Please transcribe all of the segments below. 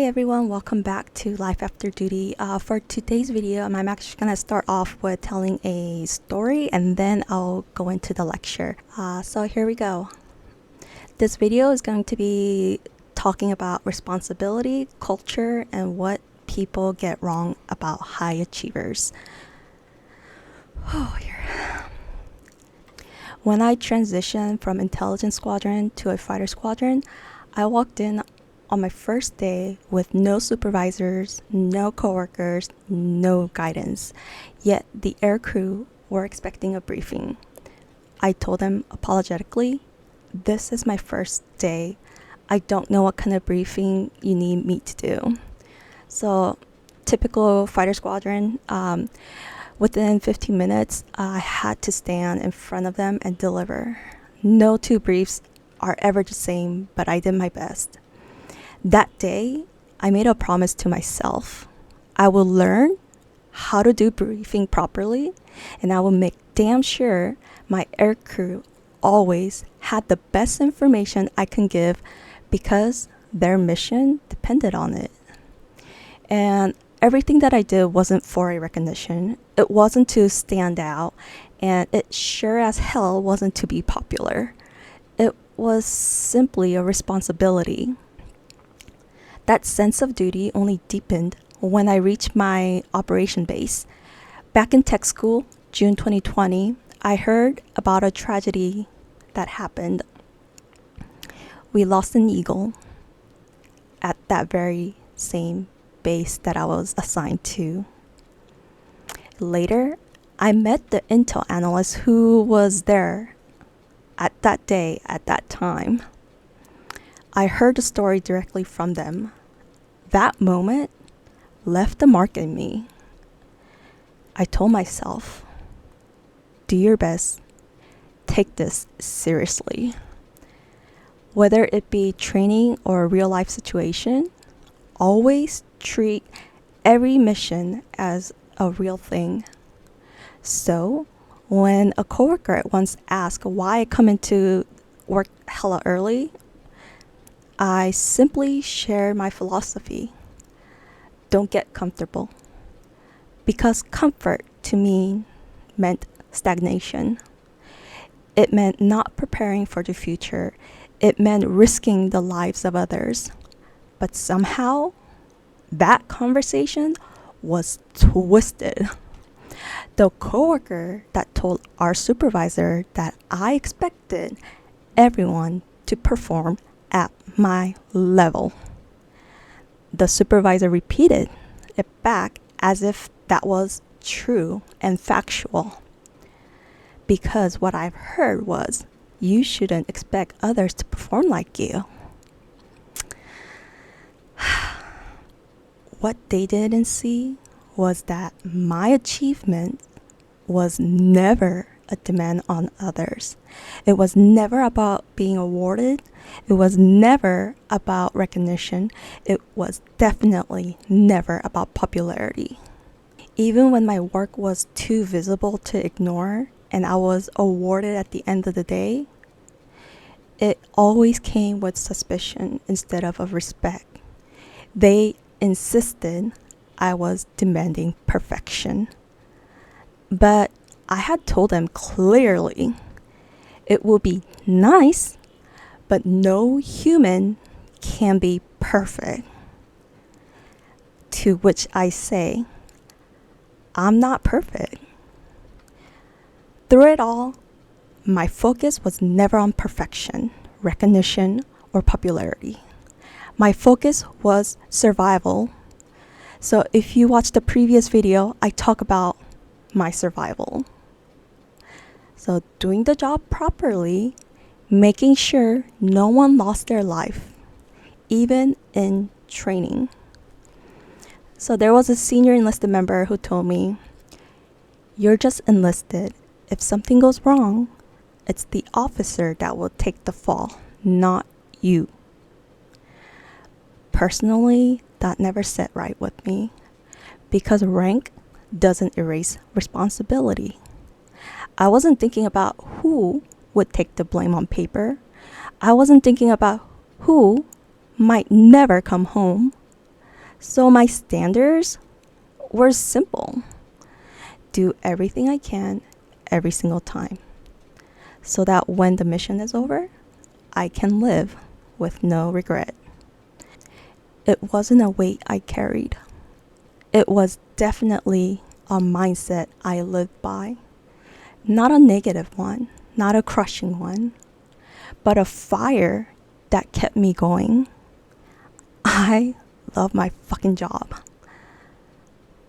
everyone, welcome back to Life After Duty. For today's video, I'm actually going to start off with telling a story and then I'll go into the lecture. So here we go. This video is going to be talking about responsibility, culture, and what people get wrong about high achievers. When I transitioned from intelligence squadron to a fighter squadron, I walked in on my first day with no supervisors, no coworkers, no guidance. Yet the aircrew were expecting a briefing. I told them apologetically, this is my first day. I don't know what kind of briefing you need me to do. So typical fighter squadron, within 15 minutes, I had to stand in front of them and deliver. No two briefs are ever the same, but I did my best. That day, I made a promise to myself. I will learn how to do briefing properly, and I will make damn sure my aircrew always had the best information I can give because their mission depended on it. And everything that I did wasn't for a recognition. It wasn't to stand out, and it sure as hell wasn't to be popular. It was simply a responsibility. That sense of duty only deepened when I reached my operation base. Back in tech school, June 2020, I heard about a tragedy that happened. We lost an eagle at that very same base that I was assigned to. Later, I met the intel analyst who was there at that day, at that time. I heard the story directly from them. That moment left a mark in me. I told myself, do your best, take this seriously. Whether it be training or a real life situation, always treat every mission as a real thing. So, when a coworker once asked why I come into work hella early, I simply share my philosophy. Don't get comfortable. Because comfort to me meant stagnation. It meant not preparing for the future. It meant risking the lives of others. But somehow, that conversation was twisted. The coworker that told our supervisor that I expected everyone to perform at my level. The supervisor repeated it back as if that was true and factual. Because what I've heard was, you shouldn't expect others to perform like you. What they didn't see was that my achievement was never a demand on others. It was never about being awarded. It was never about recognition. It was definitely never about popularity. Even when my work was too visible to ignore and I was awarded at the end of the day, it always came with suspicion instead of a respect. They insisted I was demanding perfection. But I had told them clearly, it will be nice, but no human can be perfect. To which I say, I'm not perfect. Through it all, my focus was never on perfection, recognition, or popularity. My focus was survival. So if you watch the previous video, I talk about my survival. So doing the job properly, making sure no one lost their life, even in training. So there was a senior enlisted member who told me, you're just enlisted. If something goes wrong, it's the officer that will take the fall, not you. Personally, that never sat right with me because rank doesn't erase responsibility. I wasn't thinking about who would take the blame on paper. I wasn't thinking about who might never come home. So my standards were simple: do everything I can every single time, so that when the mission is over, I can live with no regret. It wasn't a weight I carried. It was definitely a mindset I lived by. Not a negative one, not a crushing one, but a fire that kept me going. I love my fucking job.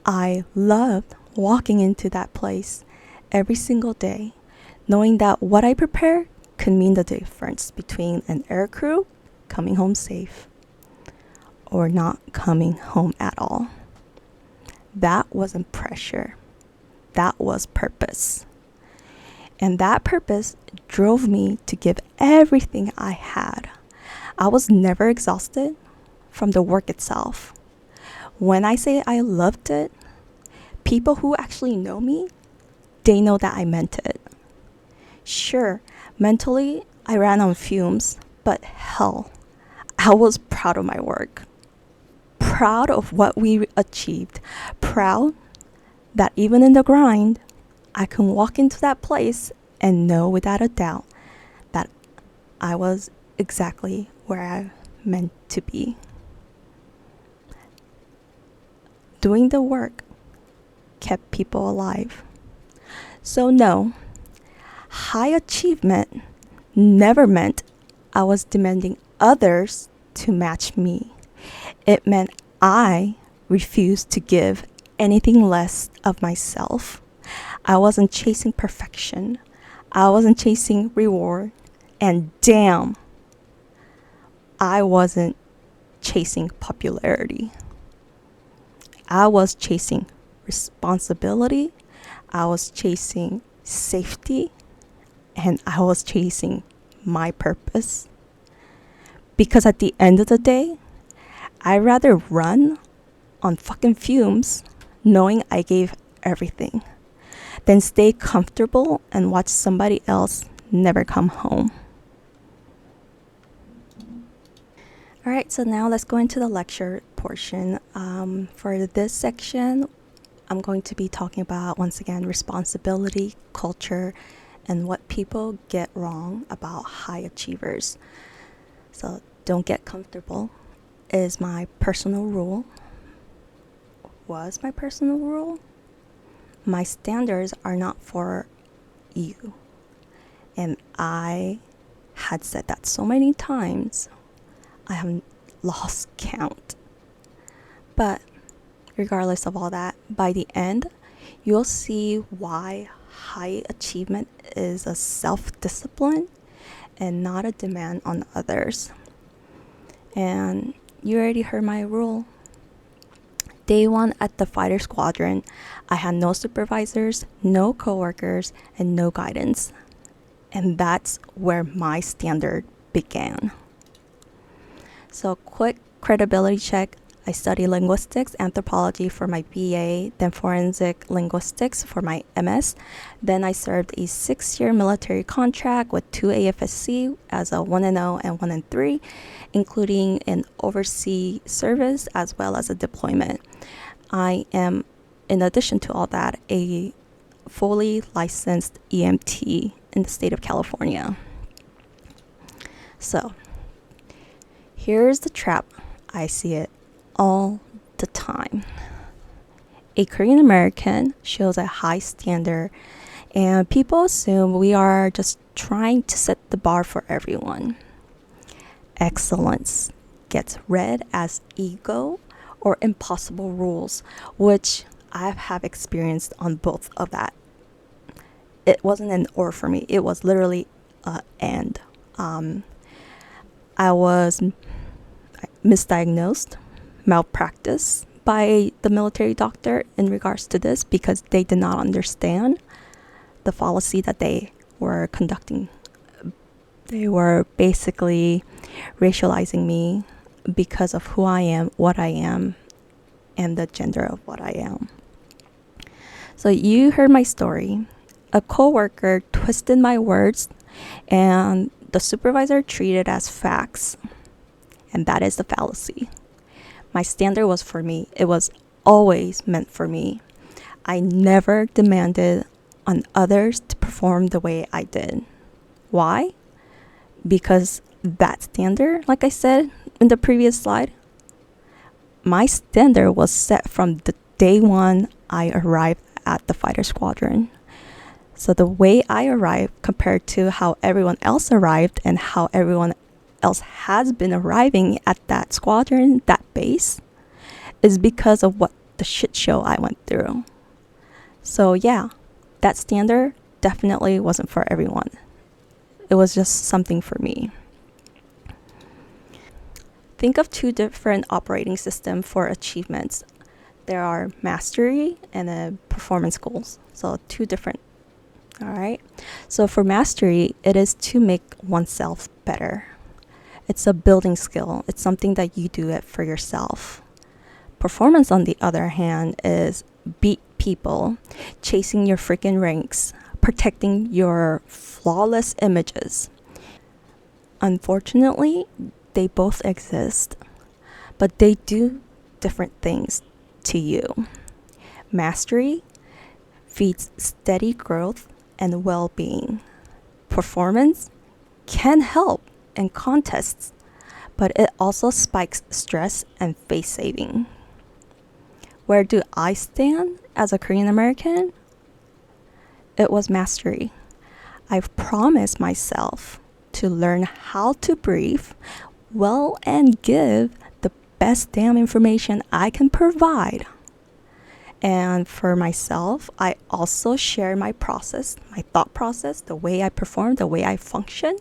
I loved walking into that place every single day, knowing that what I prepared could mean the difference between an aircrew coming home safe or not coming home at all. That wasn't pressure. That was purpose. And that purpose drove me to give everything I had. I was never exhausted from the work itself. When I say I loved it, people who actually know me, they know that I meant it. Sure, mentally I ran on fumes, but hell, I was proud of my work. Proud of what we achieved. Proud that even in the grind, I can walk into that place and know without a doubt that I was exactly where I meant to be. Doing the work kept people alive. So no, high achievement never meant I was demanding others to match me. It meant I refused to give anything less of myself. I wasn't chasing perfection. I wasn't chasing reward. And damn, I wasn't chasing popularity. I was chasing responsibility. I was chasing safety. And I was chasing my purpose. Because at the end of the day, I'd rather run on fucking fumes knowing I gave everything than stay comfortable and watch somebody else never come home. Alright, so now let's go into the lecture portion. For this section, I'm going to be talking about, once again, responsibility, culture, and what people get wrong about high achievers. So don't get comfortable is my personal rule. Was my personal rule. My standards are not for you. And I had said that so many times, I have lost count. But regardless of all that, by the end, you'll see why high achievement is a self-discipline and not a demand on others. And you already heard my rule. Day one at the fighter squadron, I had no supervisors, no coworkers, and no guidance. And that's where my standard began. So quick credibility check. I studied linguistics, anthropology for my BA, then forensic linguistics for my MS. Then I served a 6-year military contract with 2 AFSC as a 1-0 and 1-3, including an overseas service as well as a deployment. I am, in addition to all that, a fully licensed EMT in the state of California. So, here's the trap. I see it all the time. A Korean American shows a high standard, and people assume we are just trying to set the bar for everyone. Excellence gets read as ego or impossible rules, which I have experienced on both of that. It wasn't an or for me, it was literally and. I was misdiagnosed, malpractice by the military doctor in regards to this because they did not understand the fallacy that they were conducting. They were basically racializing me because of who I am, what I am, and the gender of what I am. So you heard my story. A coworker twisted my words and the supervisor treated as facts. And that is the fallacy. My standard was for me. It was always meant for me. I never demanded on others to perform the way I did. Why? Because that standard, like I said in the previous slide, my standard was set from the day one I arrived at the fighter squadron. So the way I arrived compared to how everyone else arrived and how everyone else has been arriving at that squadron, that base, is because of what the shit show I went through. So yeah, that standard definitely wasn't for everyone. It was just something for me. Think of two different operating systems for achievements. There are mastery and performance goals. So two different. All right. So for mastery, it is to make oneself better. It's a building skill. It's something that you do it for yourself. Performance, on the other hand, is beat people, chasing your freaking ranks, protecting your flawless images. Unfortunately, they both exist, but they do different things to you. Mastery feeds steady growth and well-being. Performance can help in contests, but it also spikes stress and face saving. Where do I stand as a Korean American? It was mastery. I've promised myself to learn how to brief well and give the best damn information I can provide. And for myself, I also share my process, my thought process, the way I perform, the way I function.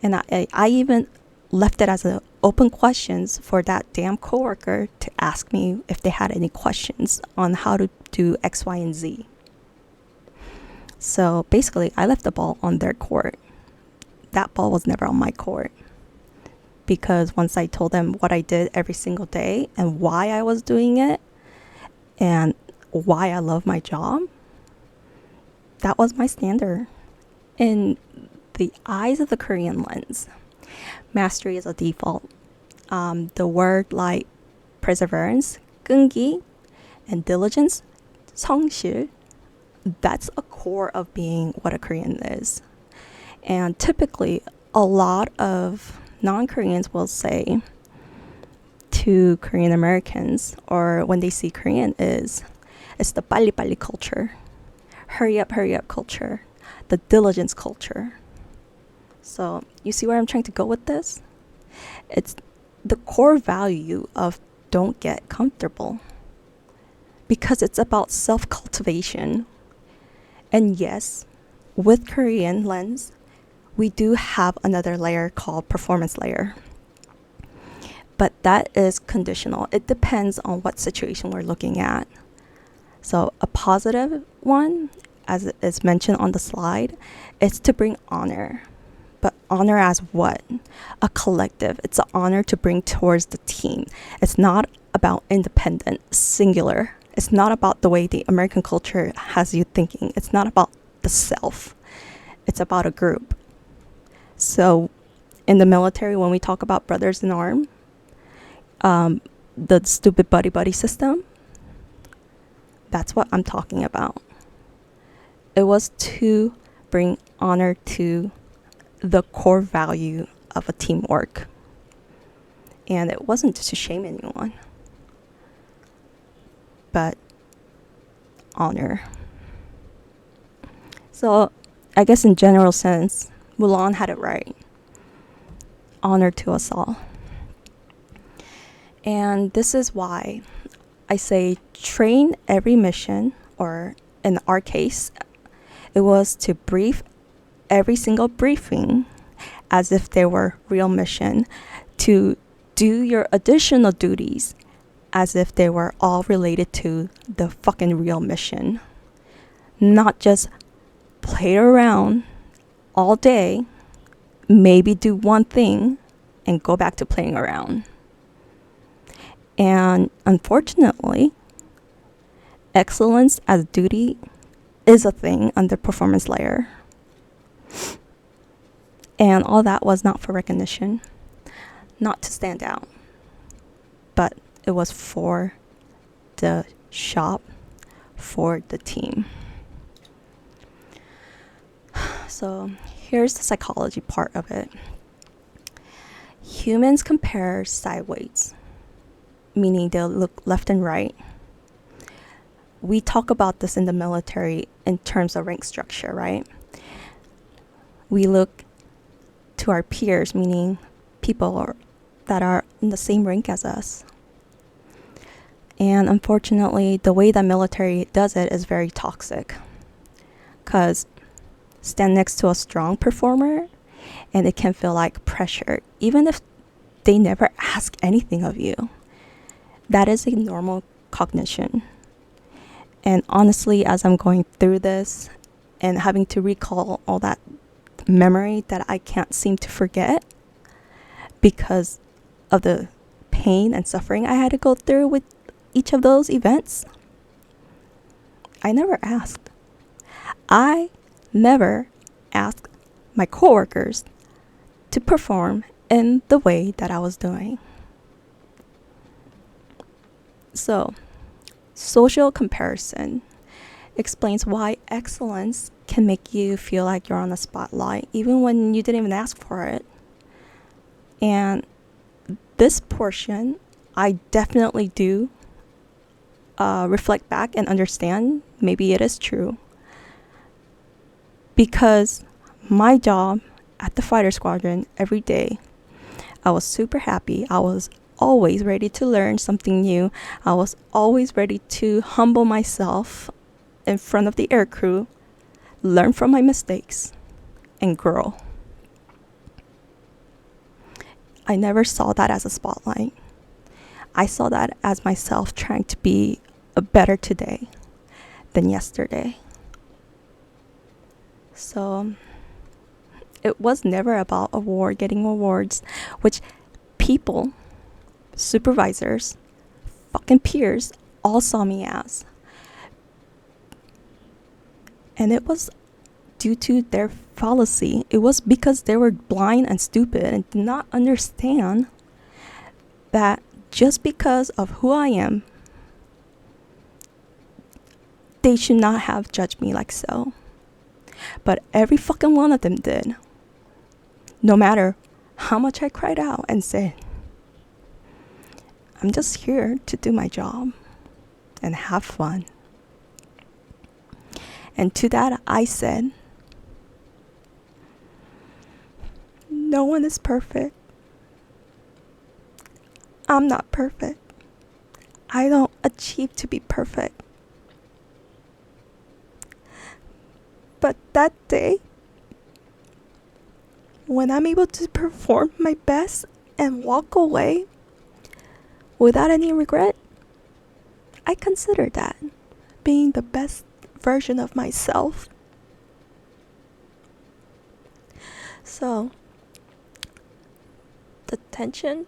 And I even left it as an open questions for that damn coworker to ask me if they had any questions on how to do X, Y, and Z. So basically, I left the ball on their court. That ball was never on my court. Because once I told them what I did every single day and why I was doing it and why I love my job, that was my standard. In the eyes of the Korean lens, mastery is a default. The word like perseverance, 끈기, and diligence, 성실, that's a core of being what a Korean is. And typically, a lot of non-Koreans will say to Korean Americans, or when they see Korean, it's the 빨리빨리 culture, hurry up culture, the diligence culture. So you see where I'm trying to go with this? It's the core value of don't get comfortable, because it's about self-cultivation. And yes, with Korean lens, we do have another layer called performance layer. But that is conditional. It depends on what situation we're looking at. So a positive one, as is mentioned on the slide, is to bring honor. But honor as what? A collective. It's an honor to bring towards the team. It's not about independent, singular. It's not about the way the American culture has you thinking. It's not about the self. It's about a group. So in the military, when we talk about brothers in arms, the stupid buddy system, that's what I'm talking about. It was to bring honor to the core value of a teamwork. And it wasn't to shame anyone, but honor. So I guess in general sense, Mulan had it right. Honor to us all. And this is why I say train every mission, or in our case, it was to brief every single briefing as if they were real mission, to do your additional duties as if they were all related to the fucking real mission. Not just play around all day, maybe do one thing, and go back to playing around. And unfortunately, excellence as duty is a thing under performance layer. And all that was not for recognition, not to stand out, but It was for the shop, for the team. So here's the psychology part of it. Humans compare sideways, meaning they'll look left and right. We talk about this in the military in terms of rank structure, right? We look to our peers, meaning people that are in the same rank as us. And unfortunately, the way that military does it is very toxic. Because stand next to a strong performer and it can feel like pressure, even if they never ask anything of you. That is a normal cognition. And honestly, as I'm going through this and having to recall all that memory that I can't seem to forget because of the pain and suffering I had to go through with each of those events, I never asked. I never asked my coworkers to perform in the way that I was doing. So, social comparison explains why excellence can make you feel like you're on the spotlight even when you didn't even ask for it. And this portion, I definitely do reflect back and understand maybe it is true. Because my job at the fighter squadron every day, I was super happy. I was always ready to learn something new. I was always ready to humble myself in front of the aircrew, learn from my mistakes, and grow. I never saw that as a spotlight. I saw that as myself trying to be a better today than yesterday. So it was never about getting awards, which people, supervisors, fucking peers all saw me as. And it was due to their fallacy. It was because they were blind and stupid and did not understand that just because of who I am, they should not have judged me like so. But every fucking one of them did. No matter how much I cried out and said, I'm just here to do my job and have fun. And to that I said, no one is perfect. I'm not perfect. I don't achieve to be perfect. But that day, when I'm able to perform my best and walk away without any regret, I consider that being the best version of myself. So, the tension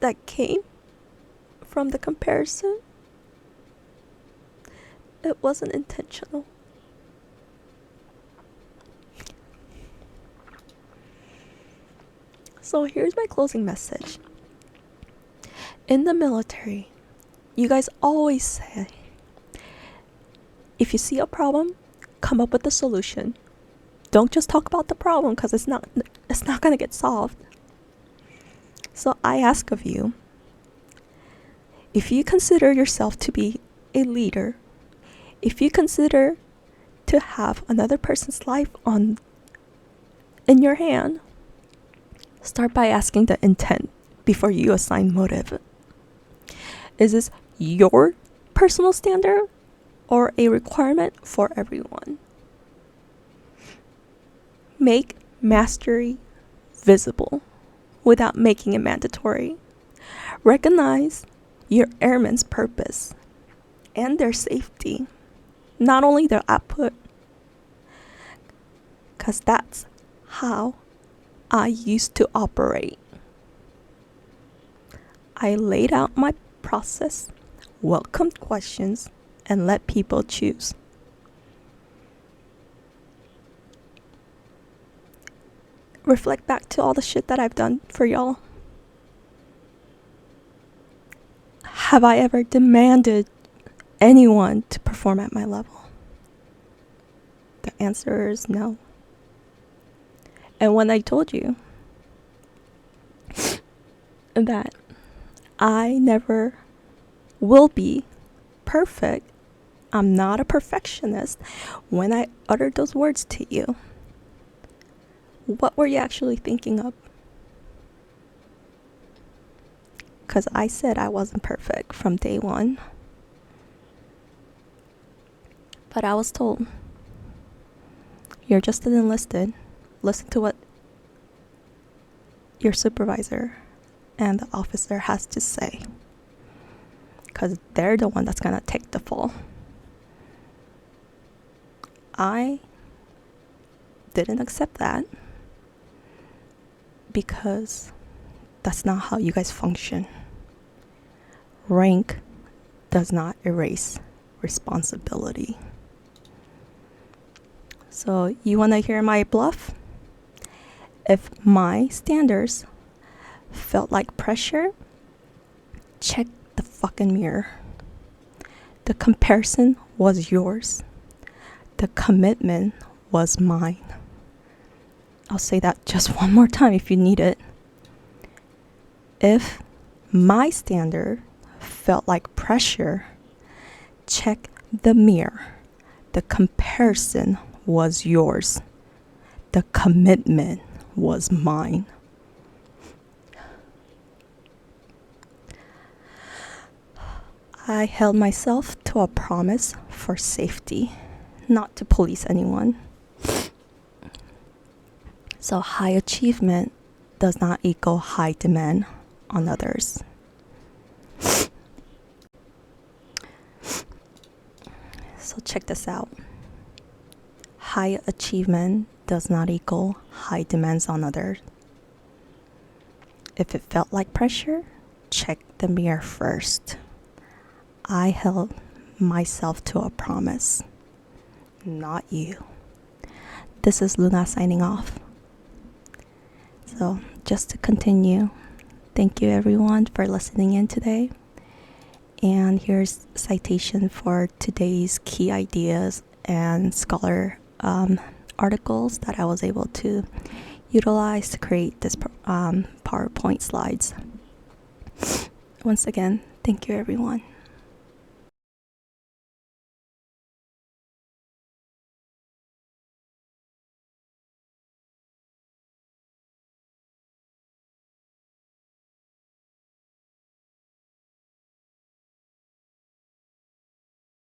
that came from the comparison, it wasn't intentional. So here's my closing message. In the military, you guys always say, if you see a problem, come up with a solution. Don't just talk about the problem because it's not going to get solved. So I ask of you, if you consider yourself to be a leader, if you consider to have another person's life in your hand, start by asking the intent before you assign motive. Is this your personal standard or a requirement for everyone? Make mastery visible without making it mandatory. Recognize your airmen's purpose and their safety, not only their output. Because that's how I used to operate. I laid out my process, welcomed questions, and let people choose. Reflect back to all the shit that I've done for y'all. Have I ever demanded anyone to perform at my level? The answer is no. And when I told you that I never will be perfect, I'm not a perfectionist, when I uttered those words to you, what were you actually thinking of? Because I said I wasn't perfect from day one. But I was told, you're just an enlisted. Listen to what your supervisor and the officer has to say. Because they're the one that's going to take the fall. I didn't accept that because that's not how you guys function. Rank does not erase responsibility. So you want to hear my bluff? If my standards felt like pressure, check the fucking mirror. The comparison was yours. The commitment was mine. I'll say that just one more time if you need it. If my standard felt like pressure, check the mirror. The comparison was yours. The commitment was mine. I held myself to a promise for safety, not to police anyone. So high achievement does not equal high demand on others. So check this out. High achievement does not equal high demands on others. If it felt like pressure, check the mirror first. I held myself to a promise, not you. This is Luna signing off. So just to continue, thank you everyone for listening in today. And here's a citation for today's key ideas and scholar articles that I was able to utilize to create this PowerPoint slides. Once again, thank you everyone.